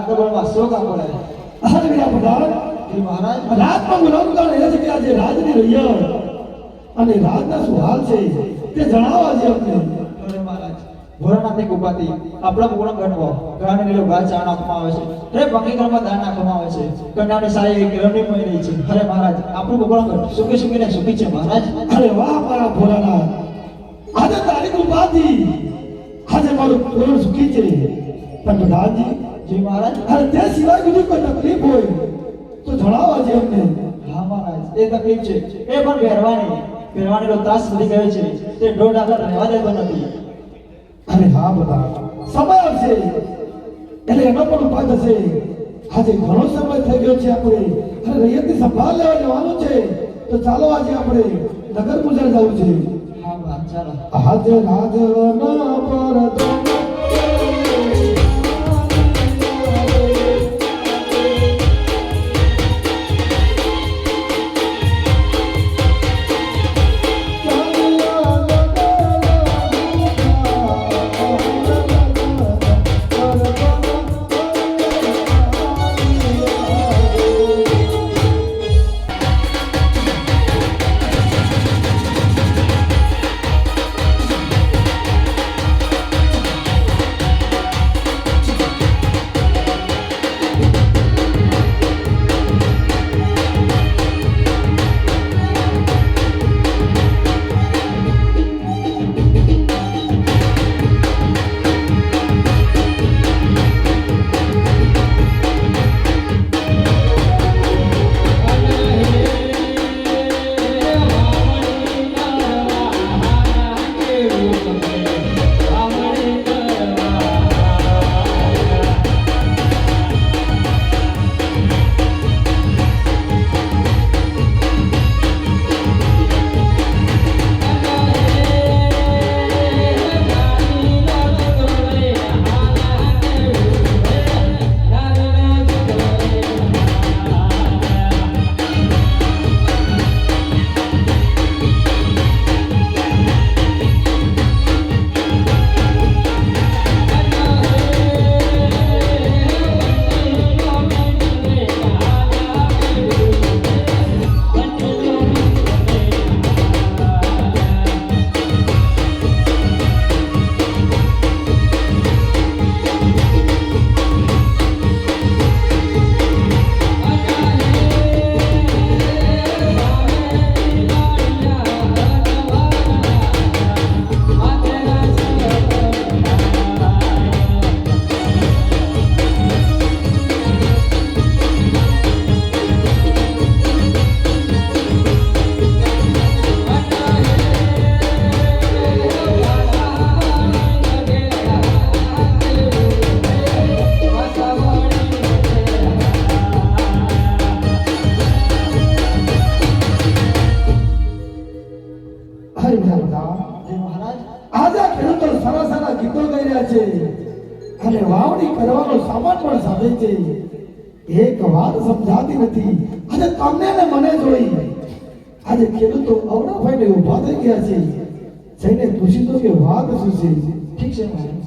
દરબારમાં શોક આપો લે અરે મેરા પ્રધાન જી મહારાજ રાજમાં બોલાવવાનું કારણ એ છે કે આજે રાજની રૈયત અને રાજના શું હાલ છે તે જણાવવા છે અમને. અરે મહારાજ ભોળાનાથની કૃપાથી આપણા પૂર્ણ ગણવો ગાને લીલો ગાય ચા નાખવામાં આવે છે રે ભંગીગરમાં દાન નાખવામાં આવે છે કન્યાની સારી કિરણની મળી રહી છે. અરે મહારાજ આપણું પૂર્ણ ગણ સુખી સુખીને સુખી છે મહારાજ. અરે વાહ મારા ભોળાનાથ, આજે તારી કૃપાથી આજે મારું પૂરણ સુખી છે. પણ પ્રધાનજી જી મહારાજ અરે તે સિવાય બીજી કોઈ તકલીફ હોય તો જણાવવા છે અમને. હા મહારાજ એ તકલીફ છે એ પણ પહેરવાનીનો ત્રાસ વધી ગયો છે તે દોઢ આગળ રહેવા દેતો નથી. અરે હા બધા સમય આવશે એટલે એનો પણ ઉપાય થશે. આજે ઘણો સમય થઈ ગયો છે. આપણે અને રૈયતની સંભાળ લેવા જવાનું છે તો ચાલો આજે આપણે નગર ગુજર જવું છે. હા મહારાજ ચાલો. આજે રાજના પર અને વાવણી કરવાનો સામાન પણ સાધે છે. એક વાત સમજાતી નથી આજે તમને ને મને જોઈ આજે ખેડૂતો અવળા ભાઈને ઊભા થઈ ગયા છે. જઈને પૂછી તો કે વાત શું છે. ઠીક છે મહારાજ.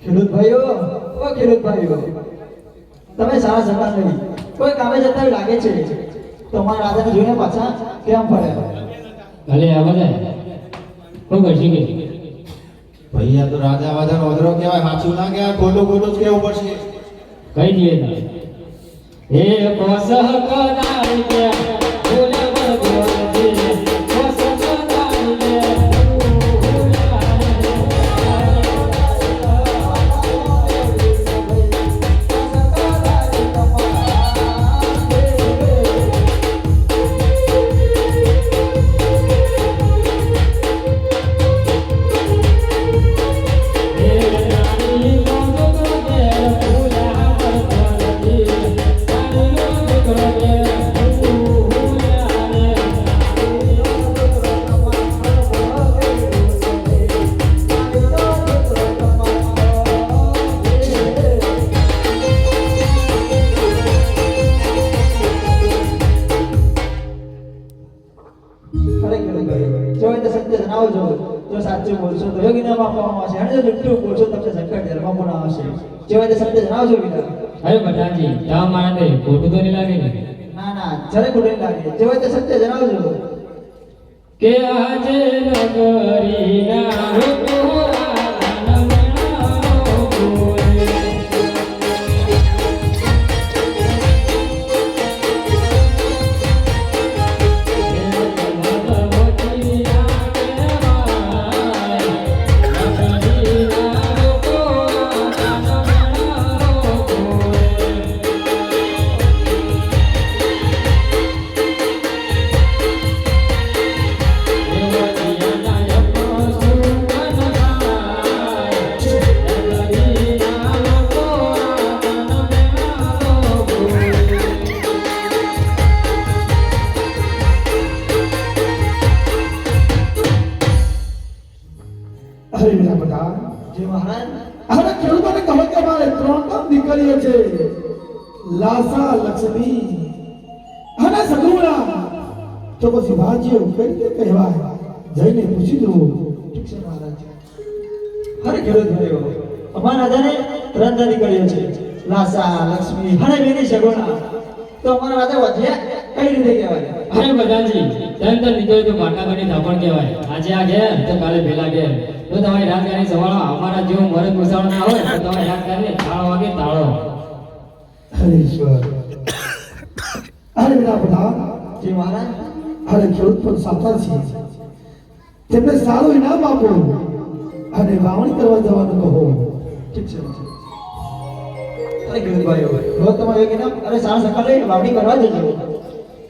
ખેડૂત ભાઈઓ ઓ ખેડૂત ભાઈઓ તમે સારા જતા નહીં કોઈ કામે જતા એવું લાગે છે. તમારા રાજાને જોઈને પાછા કેમ ફર્યા? ભલે આવા જાય કોઈ કરશે કે ભૈયા તો રાજા વાજાનો ઓદરો કહેવાય, સાચું ના કહેવાય, ખોટું ખોટું જ કહેવું પડશે. કઈ દઈએ તમે એ કોસહ કદાઈ કે બોલે બોલે કોસહ કદાઈ કે Oh સાચું બોલશો તો યોગીને આપવામાં આવશે અને જો જુઠ્ઠું બોલશો તો તમને સંકટ ધર્મમાં પણ આવશે જેવા તે સત્ય જણાવજો વિના અરે પ્રધાનજી તા મારા ખોટું તો નહીં લાગે ને ના ના જરે ખોટું નહીં લાગે જેવા તે સત્ય જણાવજો કે આજે નગરીના લોકો અરે વીરા બધા જે મહારાજ હવે ખેડૂતોને કહો કે મારે 3 કામ નીકળીએ છે લાસા લક્ષ્મી અને સગુણા તો પછી ભાજીઓ કઈ રીતે કહેવાય જઈને પૂછી દો ઠીક છે મહારાજ હરે ખેડૂત ભાઈઓ અમારા રાજાને ત્રણ દાદી કર્યો છે લાસા લક્ષ્મી અને વેની સગુણા તો અમારા રાજા વધ્યા કઈ રીતે કહેવાય અરે પ્રધાનજી તંત્ર લીધો તો માટા ગણી થાપણ કહેવાય આજે આ ઘેર તો કાલે પેલા ઘેર જો તમારી રાજધાની સવાળો અમારા જેવો મરદ મુસાળ ના હોય તો તમારી રાજધાની તાળો વાગે તાળો હરે ઈશ્વર અરે વીરા બધા જે મહારાજ અરે ખેડૂત પણ સાચા છે તેમને સારું ઇનામ આપો અને વાવણી કરવા જવાનું કહો ઠીક છે અરે ખેડૂત ભાઈઓ રોજ તમારે એક ઇનામ અરે સારા સકાળે વાવણી કરવા જજો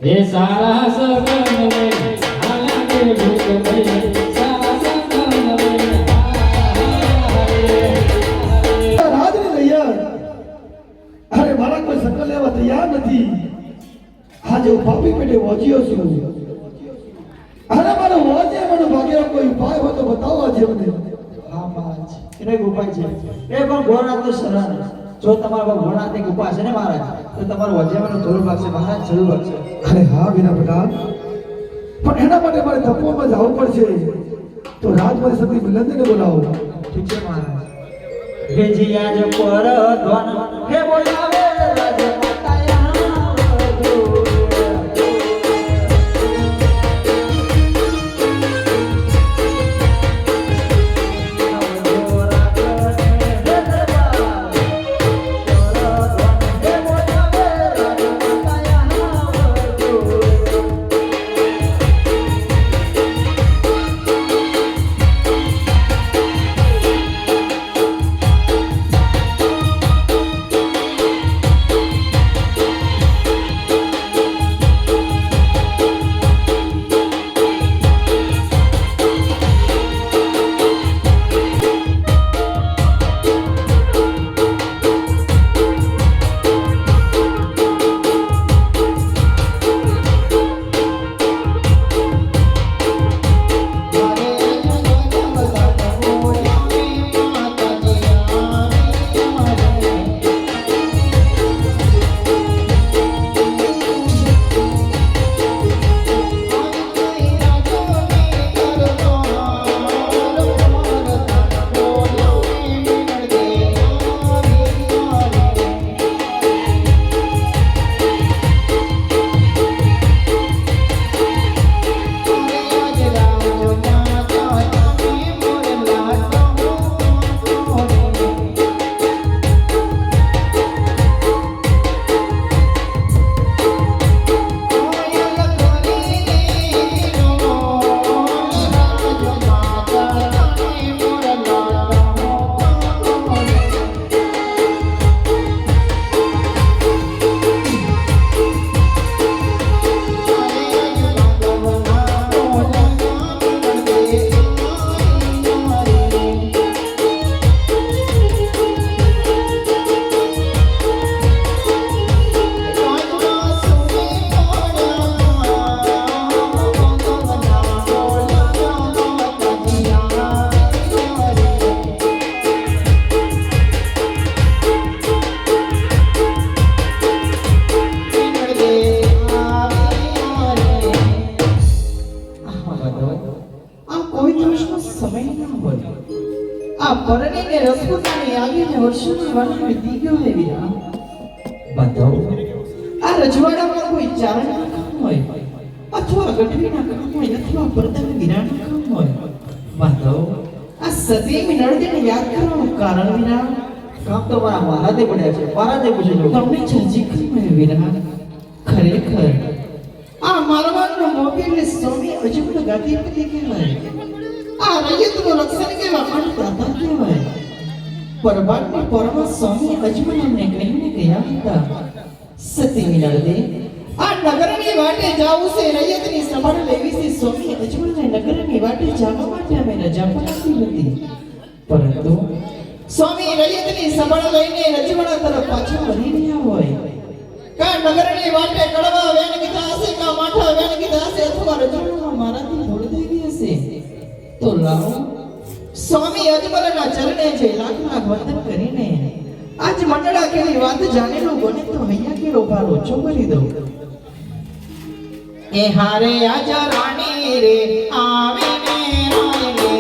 એ સારા સગનવે આલા કે ભૂખ ભઈ સારા સગનવે રાજની લૈયા અરે મારા કોઈ સકલ લેવા તૈયાર નથી આજે હું પાપી પેટે વોજ્યો છું અરે મારો વોજે મને ભાગ્યો કોઈ ઉપાય હોય તો બતાવો આજે મને હા મહારાજ એનો એક ઉપાય છે એ પણ ભોળાનાથનું શરણ જો તમારા પર ભોળાનાથની કૃપા છે ને મહારાજ તો તમારું વજ્યામાં જરૂર લાગશે મહારાજ જરૂર લાગશે અરે હા વીરા પ્રધાન પણ એના માટે મારે તપોમાં જવું પડશે તો રાજમારી સતી મિલંદને બોલાવો ઠીક છે મહારાજ હે જી આજ પર ધ્વન હે બોલાવે રાજ માતાયા વધુ રજપૂતાની આગળને વર્ષોની વાત વીતી ગયો હે વીરા. બતાવો આ રજવાડામાં કોઈ ચારણનું કામ હોય અથવા ગઢવીના કામ હોય અથવા પ્રધાન વીરાનું કામ હોય, બતાવો આ સતીની નળદીને યાદ કરવાનું કારણ વીરા. કામ તો મારા મહારાજે પડ્યા છે, મહારાજે પૂછી લો. તમને જાજી ખબર વીરા, ખરેખર આ મારવાડનો મોભી સ્વામી અજમલ ગાદીપતિ કહેવાય. આ રૈયતનું રક્ષણ કેવા અન્નદાતા કહેવાય. પરબાટની પરમા સ્વામી અજમલ અમને કહીને ગયા હતા, સતીની નળદે આ નગરની વાટે જાવું છે, રૈયતની સંભાળ લેવી છે. સ્વામી અજમલને નગરની વાટે જવા માટે અમે રજા પણ આપી હતી, પરંતુ સ્વામી રૈયતની સંભાળ લઈને રજવાડા તરફ પાછા વળી રહ્યા હોય. કા નગરની વાટે કડવા વેણ કીધા હશે, કા માઠા વેણ કીધા હશે, અથવા રજવાડામાં મારાથી ભૂલ થઈ ગઈ હશે, તો લાવો સ્વામી અજમલના ચરણે જઈ લાખ લાખ વંદન કરીને આજ મંડળા કેવી વાત જાણેલું બને તો હૈયા કેરો ભાર ઓછો કરી દઉં. એ હારે આજા રાણી રે આવીને રાયને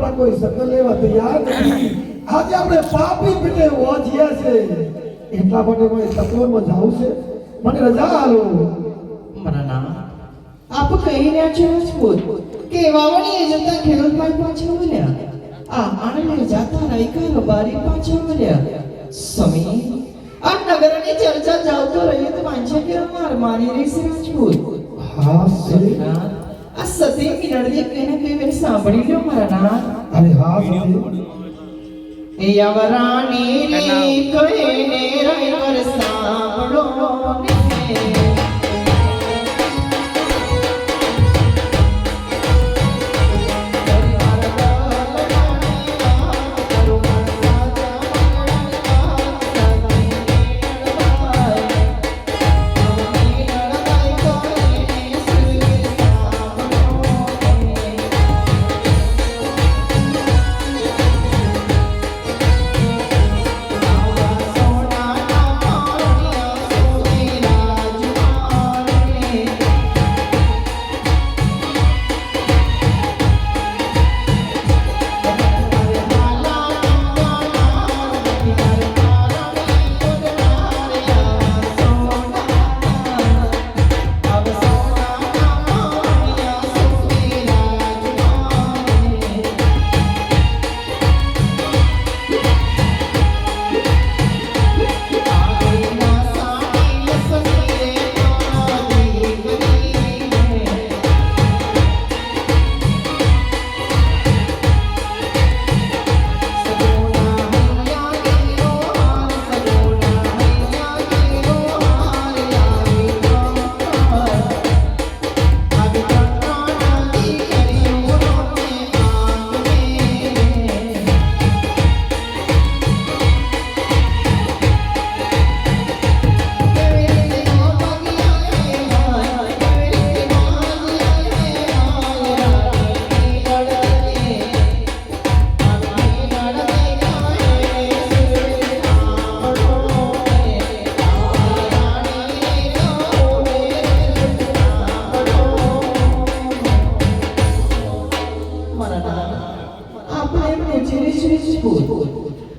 ચારણે કોઈ સકલ લેવા તૈયાર નથી. આજે આપણે પાપી પેટે ઓજ્યા છે, એટલા માટે મને તકલીફમાં જાવું છે. મને રજા આલો. મરના આપ કહી રહ્યા છો રાજપૂત કે કે વાવણીએ જતા ખેડૂત ભાઈ પાછા વળ્યા. આ આણંદે જાતા રાયકા રબારી પાછા વળ્યા. સ્વામી, આ નગરની ચર્ચા જાવતો રહ્યો તો વાંચે કે માર મારી રહી છે રાજપૂત. હા સતી. આ સતી મિનળદી કહીને કઈ વાર સાંભળી લ્યો મારા નાથ. અરે હા સતી. એ યવરાણી રે કહીને રાયવર સાંભળો ને.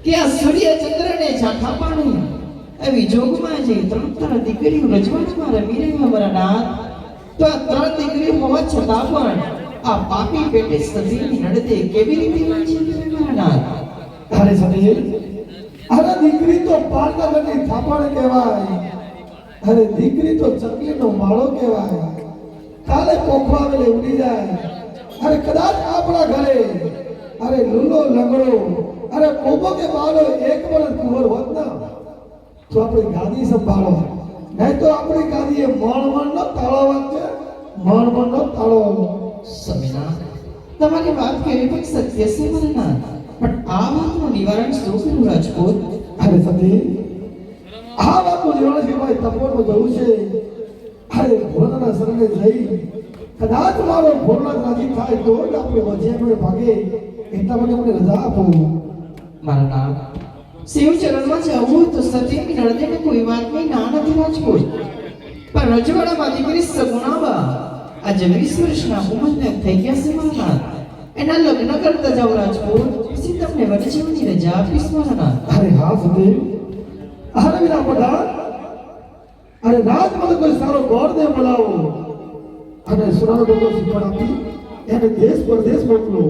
કે આ સૂર્ય ચંદ્રને ઝાંખા પાણી એવી જોગમાં જે ત્રણ દીકરીઓ રજવાડમાં રમી રહ્યા મારા નાથ. તો આ ત્રણ દીકરીઓ હોવા છતાં પણ આ પાપી પેટે સતીની નડતે કેવી રીતે વાંચી મારા નાથ. અરે સતી. અરે દીકરી તો પાટનગરની થાપણ કહેવાય. અરે દીકરી તો ચકલીનો માળો કહેવાય. કાલે પોખવા વેલે ઉડી જાય. અરે કદાચ આપણા ઘરે અરે લૂલો લંગડો અરે કોબો કે બાળો એક વર્ષ કુંવર હોત ના તો આપણી ગાદી સંભાળો. નહીં તો આપણી ગાદીએ મણ નો તાળો વાંચે. મણ નો તાળો. સમીના, તમારી વાત કેવી પણ સત્ય છે મારા નાથ. પણ આ વાતનું નિવારણ શું કરું રાજપૂત? અરે સતી, આ વાતનું નિવારણ છે ભાઈ તપોવનમાં જવું છે. અરે ભોળાના શરણે જઈ કદાચ મારો ભોળાનાથ રાજી થાય તો જ આપણે વજ્યાનો ભાગે. એટલા માટે મને રજા આપો. મારા નાથ, શિવ ચરણમાં જવું હોય તો સતીની નડદેને કોઈ વાતની ના નથી રાજપૂત. પણ રજવાડામાં દીકરી સગુણાબા આજે 20 વર્ષના ઉંમરના થઈ ગયા છે મારા નાથ. એના લગ્ન કરતા જાવ રાજપૂત. પછી તમને વનજીવનની રજા આપીશ મારા નાથ. અરે હા સતી. અરે વિના પઠાણ, અરે રાજમાં કોઈ સારો ગોરદેવ બોલાવો અને સુરાનો ડોકો શીખવાડ આપી એને દેશ પરદેશ મોકલો.